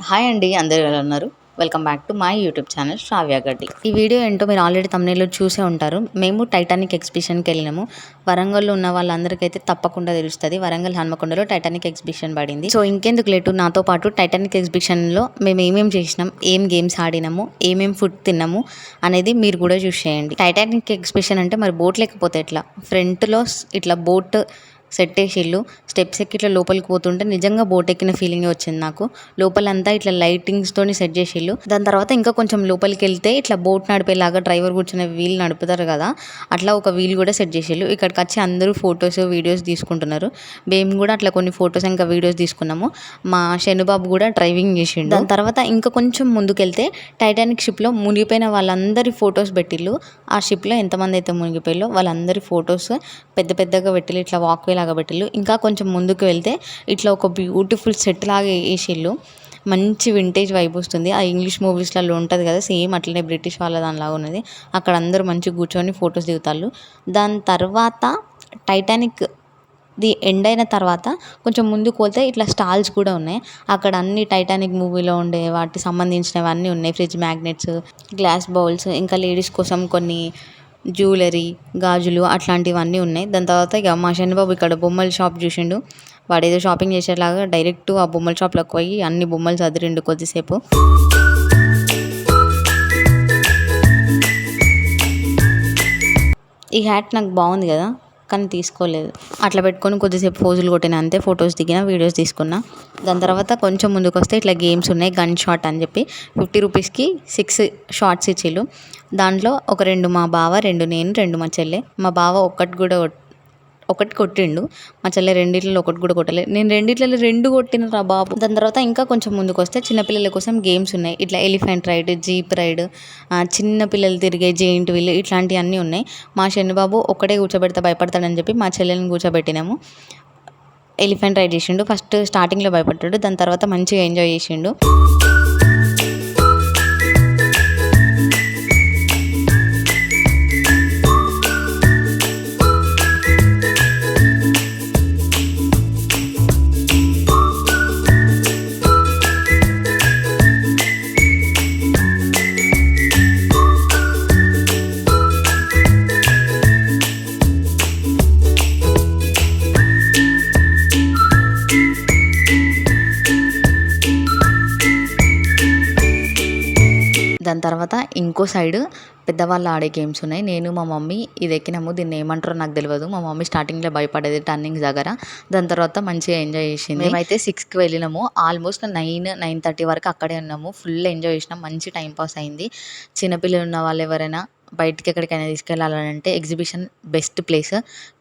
Hi అండి, అందరూ ఎలా ఉన్నారు? Welcome back to my YouTube channel Sravya Gaddi. ఈ వీడియో ఏంటో మీరు ఆల్రెడీ థంబ్నెయిల్లో చూసే ఉంటారు. మేము టైటానిక్ ఎగ్జిబిషన్కి వెళ్ళినాము. వరంగల్లో ఉన్న వాళ్ళందరికైతే తప్పకుండా తెలుస్తుంది. వరంగల్ హన్మకొండలో టైటానిక్ ఎగ్జిబిషన్ పడింది. సో ఇంకెందుకు లేటు, నాతో పాటు టైటానిక్ ఎగ్జిబిషన్లో మేము ఏమేమి చేసినాం, ఏం గేమ్స్ ఆడినాము, ఏమేం ఫుడ్ తిన్నాము అనేది మీరు కూడా చూసేయండి. టైటానిక్ ఎగ్జిబిషన్ అంటే మరి బోట్ లేకపోతే ఎట్లా, ఫ్రంట్లో ఇట్లా బోట్ సెట్ వేసిళ్ళు, స్టెప్స్ ఎక్కి ఇట్లా లోపలికి పోతుంటే నిజంగా బోట్ ఎక్కిన ఫీలింగ్ వచ్చింది నాకు. లోపలంతా ఇట్లా లైటింగ్స్తోని సెట్ చేసిళ్ళు. దాని తర్వాత ఇంకా కొంచెం లోపలికి వెళ్తే ఇట్లా బోట్ నడిపేలాగా డ్రైవర్ కూర్చునే వీల్ నడుపుతారు కదా, అట్లా ఒక వీల్ కూడా సెట్ చేసిళ్ళు. ఇక్కడికి వచ్చి అందరూ ఫొటోస్ వీడియోస్ తీసుకుంటున్నారు. మేము కూడా అట్లా కొన్ని ఫొటోస్ ఇంకా వీడియోస్ తీసుకున్నాము. మా శనుబాబు కూడా డ్రైవింగ్ చేసిండు. దాని తర్వాత ఇంకా కొంచెం ముందుకెళ్తే టైటానిక్ షిప్లో మునిగిపోయిన వాళ్ళందరి ఫొటోస్ పెట్టిళ్ళు. ఆ షిప్లో ఎంతమంది అయితే మునిగిపోయారో వాళ్ళందరి ఫొటోస్ పెద్ద పెద్దగా పెట్టిళ్ళు, ఇట్లా వాక్వే లాగా పెట్టిళ్ళు. ఇంకా కొంచెం ముందుకు వెళ్తే ఇట్లా ఒక బ్యూటిఫుల్ సెట్ లాగా వేసిళ్ళు. మంచి వింటేజ్ వైబ్ వస్తుంది. ఆ ఇంగ్లీష్ మూవీస్లలో ఉంటుంది కదా, సేమ్ అట్లనే బ్రిటిష్ వాళ్ళ దానిలాగా ఉన్నది. అక్కడ అందరూ మంచిగా కూర్చొని ఫొటోస్ దిగుతారు. దాని తర్వాత టైటానిక్ ది ఎండ్ అయిన తర్వాత కొంచెం ముందుకు పోతే ఇట్లా స్టాల్స్ కూడా ఉన్నాయి. అక్కడ అన్ని టైటానిక్ మూవీలో ఉండే వాటికి సంబంధించినవి అన్నీ ఉన్నాయి. ఫ్రిడ్జ్ మ్యాగ్నెట్స్, గ్లాస్ బౌల్స్, ఇంకా లేడీస్ కోసం కొన్ని జ్యువెలరీ, గాజులు అట్లాంటివన్నీ ఉన్నాయి. దాని తర్వాత ఇక మా శనిబాబు ఇక్కడ బొమ్మల షాప్ చూసిండు. వాడు ఏదో షాపింగ్ చేసేలాగా డైరెక్ట్ ఆ బొమ్మల షాప్లోకి పోయి అన్ని బొమ్మలు చదిరిండు కొద్దిసేపు. ఈ హ్యాట్ నాకు బాగుంది కదా, కానీ తీసుకోలేదు. అట్లా పెట్టుకొని కొద్దిసేపు ఫోజులు కొట్టిన అంతే, ఫొటోస్ దిగిన, వీడియోస్ తీసుకున్నా. దాని తర్వాత కొంచెం ముందుకు వస్తే ఇట్లా గేమ్స్ ఉన్నాయి. గన్ షాట్ అని చెప్పి 50 రూపీస్కి 6 షాట్స్ ఇచ్చిళ్ళు. దాంట్లో ఒక 2 మా బావ, 2 నేను, 2 మా చెల్లె. మా బావ ఒకటి కొట్టిండు, మా చెల్లె రెండిట్లలో ఒకటి కూడా కొట్టలేదు. నేను రెండిట్లలో 2 కొట్టిన రా బాబు. దాని తర్వాత ఇంకా కొంచెం ముందుకు వస్తే చిన్నపిల్లల కోసం గేమ్స్ ఉన్నాయి. ఇట్లా ఎలిఫెంట్ రైడ్, జీప్ రైడ్, చిన్నపిల్లలు తిరిగే జెయింట్ వీల్, ఇట్లాంటివన్నీ ఉన్నాయి. మా శనిబాబు ఒక్కడే కూర్చోబెడితే భయపడతాడని చెప్పి మా చెల్లెని కూర్చోబెట్టినాము. ఎలిఫెంట్ రైడ్ చేసిండు. ఫస్ట్ స్టార్టింగ్లో భయపడ్డాడు, దాని తర్వాత మంచిగా ఎంజాయ్ చేసిండు. దాని తర్వాత ఇంకో సైడ్ పెద్దవాళ్ళు ఆడే గేమ్స్ ఉన్నాయి. నేను మా మమ్మీ ఇది ఎక్కినాము. దీన్ని ఏమంటారో నాకు తెలియదు. మా మమ్మీ స్టార్టింగ్లో భయపడేది టర్నింగ్స్ దగ్గర. దాని తర్వాత మంచిగా ఎంజాయ్ చేసింది. మేమైతే 6కి వెళ్ళినాము. ఆల్మోస్ట్ 9-9:30 వరకు అక్కడే ఉన్నాము. ఫుల్ ఎంజాయ్ చేసినాం. మంచి టైం పాస్ అయింది. చిన్నపిల్లలు ఉన్న వాళ్ళు ఎవరైనా బయటికి ఎక్కడికైనా తీసుకెళ్ళాలంటే ఎగ్జిబిషన్ బెస్ట్ ప్లేస్.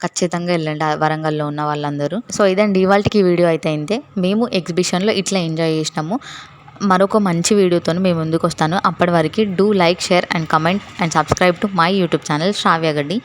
ఖచ్చితంగా వెళ్ళండి వరంగల్లో ఉన్న వాళ్ళందరూ. సో ఇదండి ఇవాళకి వీడియో అయితే అయింది. మేము ఎగ్జిబిషన్లో ఇట్లా ఎంజాయ్ చేసినాము. మరొక మంచి వీడియోతో మేము ముందుకు వస్తాను. అప్పటి వరకు do like, share and comment and subscribe to my YouTube channel Sravya గడ్డి.